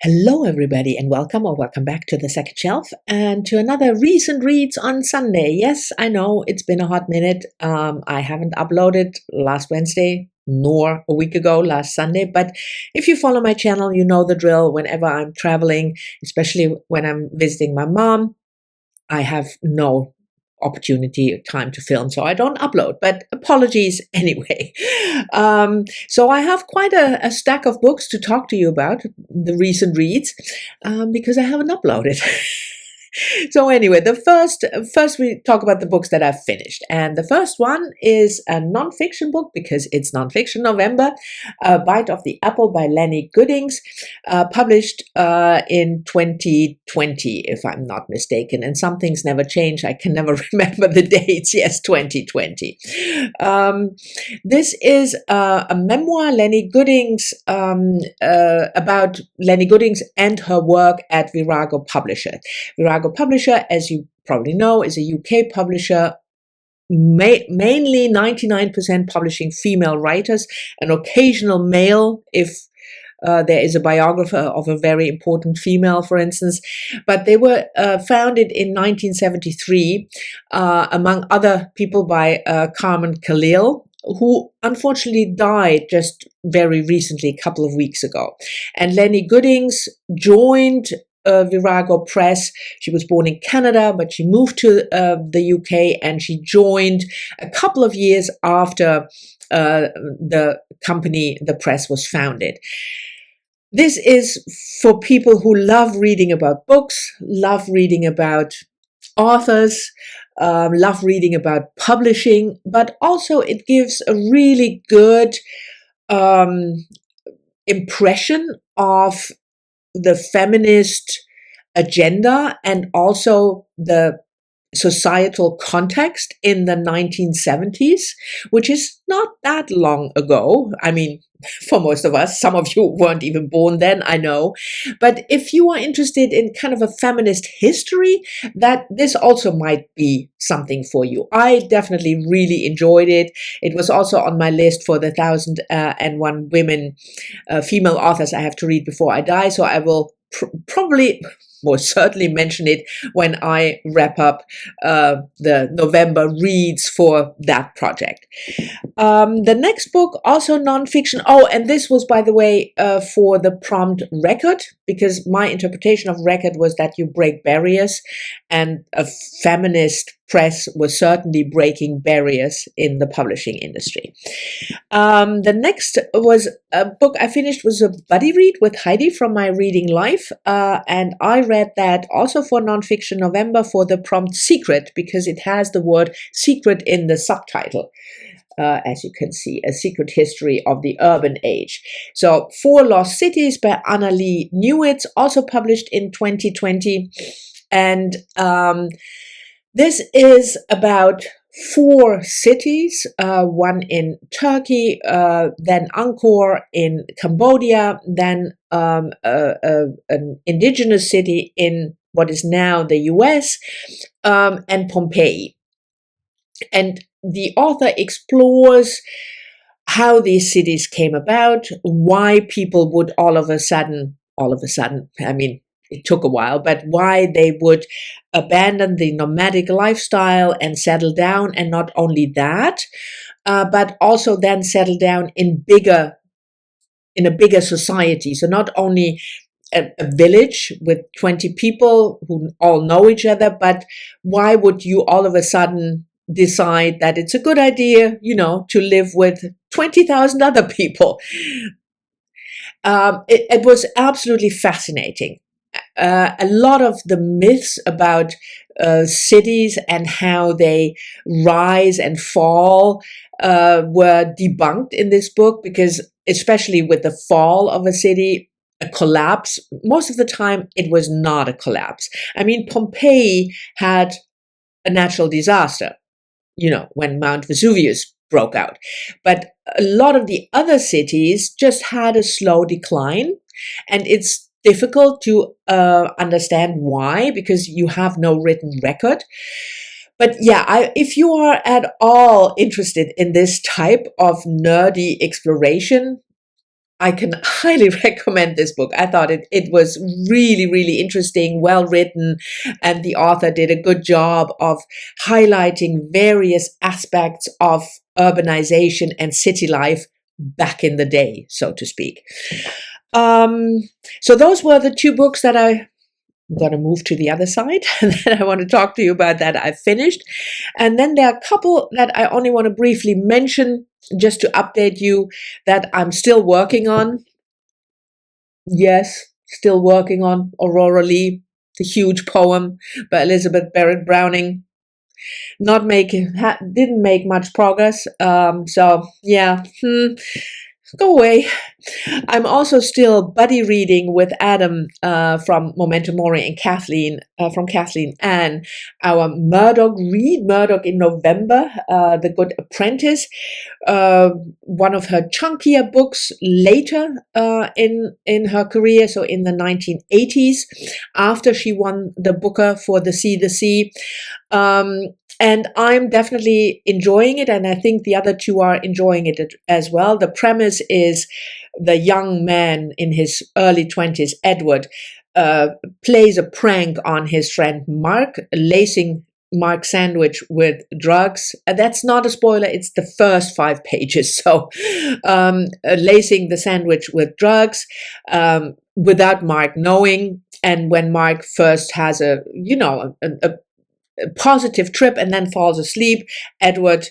Hello, everybody, and welcome back to the second shelf and to another recent reads on Sunday. Yes, I know it's been a hot minute. I haven't uploaded last Wednesday nor a week ago, last Sunday. But if you follow my channel, you know the drill. Whenever I'm traveling, especially when I'm visiting my mom, I have no opportunity time to film, so I don't upload, but apologies anyway. So I have quite a stack of books to talk to you about, the recent reads, because I haven't uploaded. So anyway, first we talk about the books that I've finished, and the first one is a non-fiction book because it's non-fiction November, Bite of the Apple by Lenny Goodings, published in 2020, if I'm not mistaken, and some things never change. I can never remember the dates. Yes, 2020. This is a memoir, Lenny Goodings, about Lenny Goodings and her work at Virago Publisher. Virago Publisher, as you probably know, is a UK publisher, mainly 99% publishing female writers, an occasional male if there is a biographer of a very important female, for instance. But they were founded in 1973, among other people, by Carmen Khalil, who unfortunately died just very recently, a couple of weeks ago. And Lenny Goodings joined Virago Press. She was born in Canada, but she moved to the UK, and she joined a couple of years after the company, the press, was founded. This is for people who love reading about books, love reading about authors, love reading about publishing, but also it gives a really good impression of the feminist agenda and also the societal context in the 1970s, which is not that long ago. I mean, for most of us, some of you weren't even born then, I know. But if you are interested in kind of a feminist history, that this also might be something for you. I definitely really enjoyed it. It was also on my list for the 1001 women, female authors I have to read before I die. So I will probably most certainly mention it when I wrap up the November reads for that project. The next book, also nonfiction. Oh, and this was, by the way, for the prompt record, because my interpretation of record was that you break barriers, and a feminist press was certainly breaking barriers in the publishing industry. The next was a book I finished, was a buddy read with Heidi from my reading life, and I read that also for nonfiction November for the prompt secret, because it has the word secret in the subtitle. As you can see, A Secret History of the Urban Age. So, Four Lost Cities by Annalee Newitz, also published in 2020. And this is about four cities, one in Turkey, then Angkor in Cambodia, then an indigenous city in what is now the US, and Pompeii. And the author explores how these cities came about, why people would all of a sudden, I mean, it took a while, but why they would abandon the nomadic lifestyle and settle down. And not only that, but also then settle down in a bigger society. So not only a village with 20 people who all know each other, but why would you all of a sudden decide that it's a good idea, to live with 20,000 other people? It was absolutely fascinating. A lot of the myths about cities and how they rise and fall were debunked in this book, because especially with the fall of a city, a collapse, most of the time it was not a collapse. I mean, Pompeii had a natural disaster, when Mount Vesuvius broke out. But a lot of the other cities just had a slow decline, and it's difficult to understand why, because you have no written record. But yeah, if you are at all interested in this type of nerdy exploration, I can highly recommend this book. I thought it was really, really interesting, well written, and the author did a good job of highlighting various aspects of urbanization and city life back in the day, so to speak. So those were the two books that I'm going to move to the other side that I want to talk to you about that I've finished. And then there are a couple that I only want to briefly mention just to update you that I'm still working on. Yes, still working on Aurora Lee, the huge poem by Elizabeth Barrett Browning. Didn't make much progress. So yeah, go away. I'm also still buddy reading with Adam from Memento Mori and Kathleen from Kathleen Ann, our Murdoch in November, The Good Apprentice, one of her chunkier books later in her career, so in the 1980s, after she won the Booker for The Sea. And I'm definitely enjoying it, and I think the other two are enjoying it as well. The premise is the young man in his early 20s, Edward, plays a prank on his friend Mark, lacing Mark's sandwich with drugs. That's not a spoiler, it's the first 5 pages. So lacing the sandwich with drugs without Mark knowing. And when Mark first has a positive trip and then falls asleep, Edward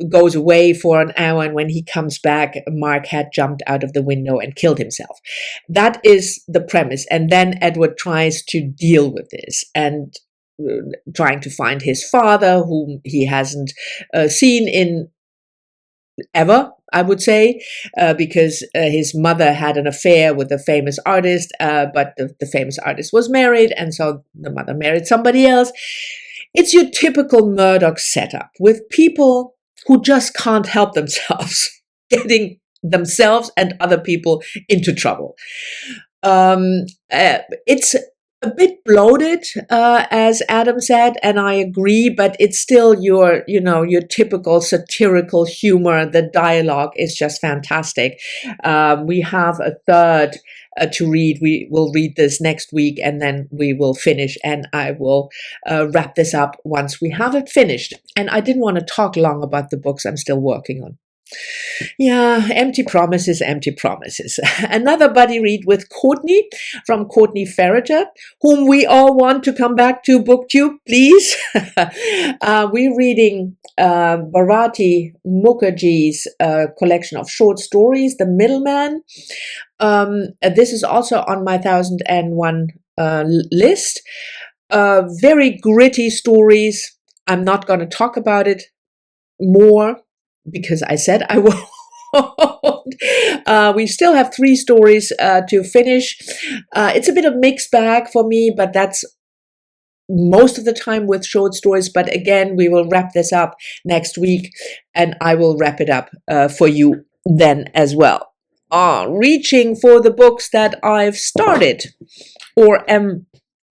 goes away for an hour, and when he comes back, Mark had jumped out of the window and killed himself. That is the premise. And then Edward tries to deal with this and trying to find his father, whom he hasn't seen in ever, I would say, because his mother had an affair with a famous artist, but the famous artist was married, and so the mother married somebody else. It's your typical Murdoch setup with people who just can't help themselves getting themselves and other people into trouble. It's a bit bloated, as Adam said, and I agree, but it's still your typical satirical humor. The dialogue is just fantastic. We have a third to read. We will read this next week, and then we will finish, and I will wrap this up once we have it finished. And I didn't want to talk long about the books I'm still working on. Yeah, empty promises. Another buddy read with Courtney from Courtney Ferreter, whom we all want to come back to BookTube, please. We're reading Bharati Mukherjee's collection of short stories, The Middleman. This is also on my 1001 list. Very gritty stories. I'm not going to talk about it more, because I said I won't. We still have 3 stories to finish. It's a bit of a mixed bag for me, but that's most of the time with short stories. But again, we will wrap this up next week, and I will wrap it up for you then as well. Reaching for the books that I've started or am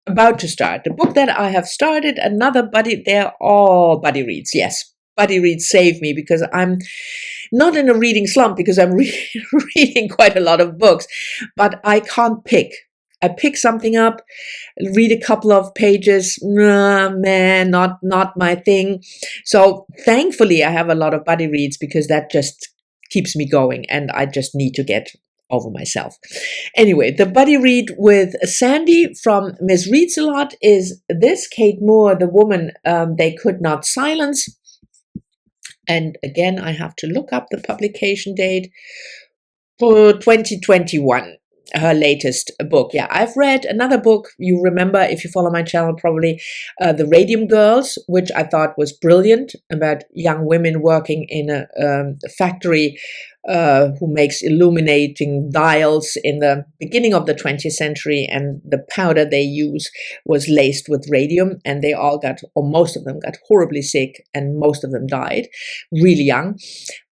about to start. The book that I have started, another buddy, they're all buddy reads, yes. Buddy reads save me, because I'm not in a reading slump, because I'm reading quite a lot of books, but I can't pick. I pick something up, read a couple of pages, not my thing. So thankfully I have a lot of buddy reads, because that just keeps me going, and I just need to get over myself. Anyway, the buddy read with Sandy from Miss Reads a Lot is this, Kate Moore, The Woman They Could Not Silence. And again, I have to look up the publication date for 2021, her latest book. Yeah, I've read another book. You remember, if you follow my channel, probably The Radium Girls, which I thought was brilliant, about young women working in a factory who makes illuminating dials in the beginning of the 20th century, and the powder they use was laced with radium, and they all got, or most of them got horribly sick, and most of them died really young,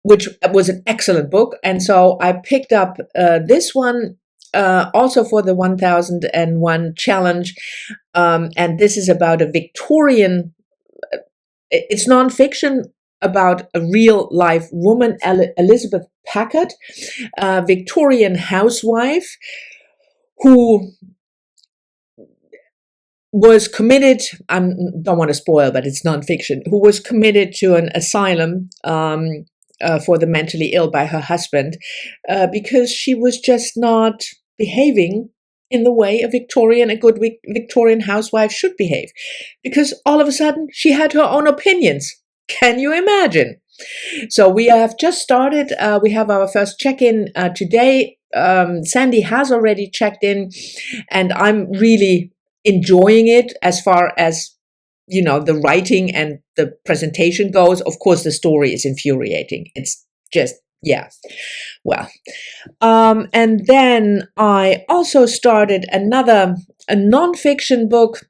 which was an excellent book. And so I picked up this one also for the 1001 challenge, and this is about a Victorian, it's nonfiction, about a real life woman, Elizabeth Packard, a Victorian housewife who was committed, I don't want to spoil, but it's nonfiction, who was committed to an asylum for the mentally ill by her husband because she was just not behaving in the way a good Victorian housewife should behave. Because all of a sudden she had her own opinions. Can you imagine? So we have just started. We have our first check-in today. Sandy has already checked in, and I'm really enjoying it as far as, you know, the writing and the presentation goes. Of course, the story is infuriating. It's just, yeah. Well, and then I also started a nonfiction book.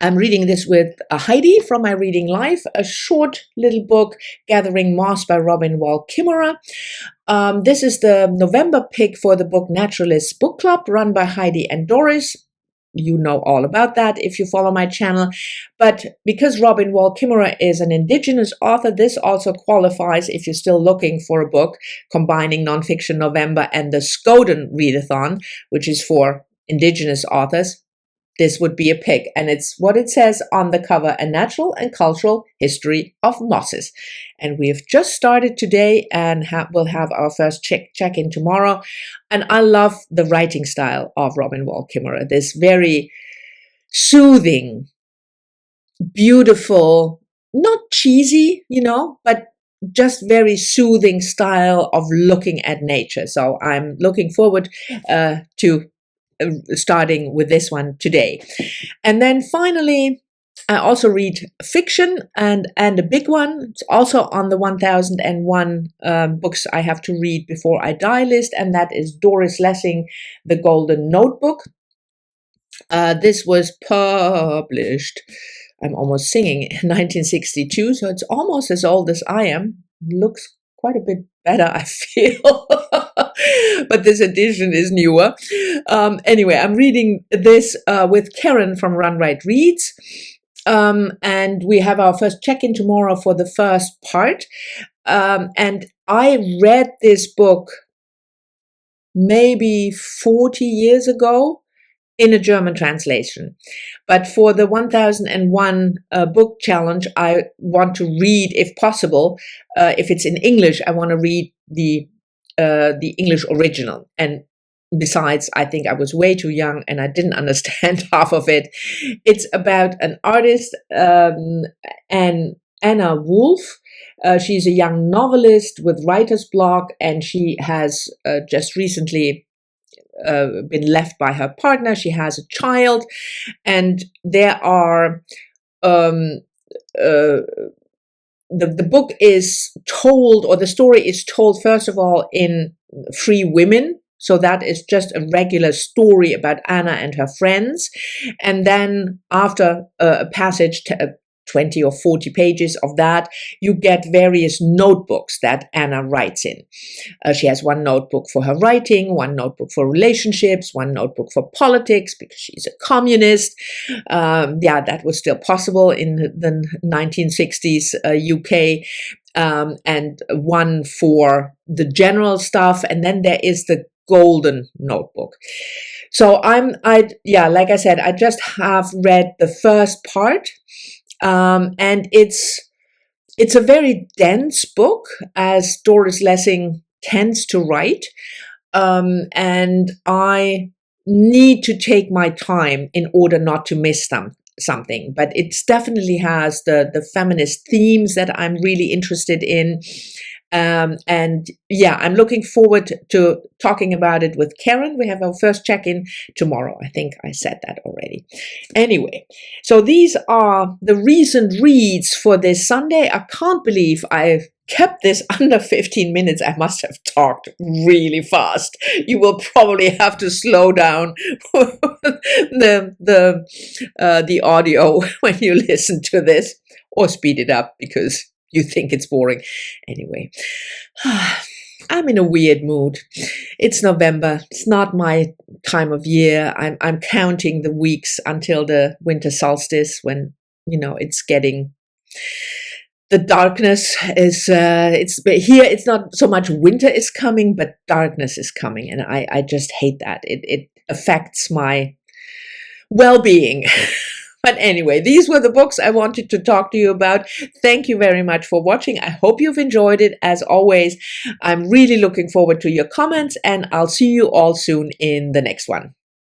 I'm reading this with Heidi from My Reading Life, a short little book, Gathering Moss by Robin Wall Kimmerer. This is the November pick for the Book Naturalist Book Club run by Heidi and Doris. You know all about that if you follow my channel. But because Robin Wall Kimmerer is an Indigenous author, this also qualifies if you're still looking for a book combining Nonfiction November and the Skoden Readathon, which is for Indigenous authors. This would be a pick. And it's what it says on the cover, A Natural and Cultural History of Mosses. And we've just started today and we'll have our first check-in tomorrow. And I love the writing style of Robin Wall Kimmerer. This very soothing, beautiful, not cheesy, you know, but just very soothing style of looking at nature. So I'm looking forward to starting with this one today. And then finally, I also read fiction and a big one. It's also on the 1001 books I have to read before I die list, and that is Doris Lessing, The Golden Notebook. This was published, I'm almost singing, in 1962, so it's almost as old as I am. Looks quite a bit better, I feel. But this edition is newer. Anyway, I'm reading this with Karen from RecentReads. And we have our first check-in tomorrow for the first part. And I read this book maybe 40 years ago in a German translation. But for the 1001 book challenge, I want to read, if possible, if it's in English, I want to read the English original. And besides, I think I was way too young and I didn't understand half of it. It's about an artist, and Anna Wolf. She's a young novelist with writer's block, and she has just recently been left by her partner. She has a child, and there are the book is told, or the story is told, first of all, in Free Women. So that is just a regular story about Anna and her friends. And then after a passage, 20 or 40 pages of that, you get various notebooks that Anna writes in. She has one notebook for her writing, one notebook for relationships, one notebook for politics, because she's a communist. Yeah, that was still possible in the 1960s UK. And one for the general stuff. And then there is the Golden Notebook. So like I said, I just have read the first part. And it's a very dense book, as Doris Lessing tends to write. And I need to take my time in order not to miss something. But it definitely has the feminist themes that I'm really interested in. And yeah, I'm looking forward to talking about it with Karen. We have our first check-in tomorrow. I think I said that already. Anyway, so these are the recent reads for this Sunday. I can't believe I kept this under 15 minutes. I must have talked really fast. You will probably have to slow down the audio when you listen to this, or speed it up because you think it's boring. Anyway, I'm in a weird mood. It's November. It's not my time of year. I'm counting the weeks until the winter solstice, when, you know, it's getting the darkness is, it's here, it's not so much winter is coming, but darkness is coming. And I just hate that. It affects my well-being. But anyway, these were the books I wanted to talk to you about. Thank you very much for watching. I hope you've enjoyed it. As always, I'm really looking forward to your comments, and I'll see you all soon in the next one.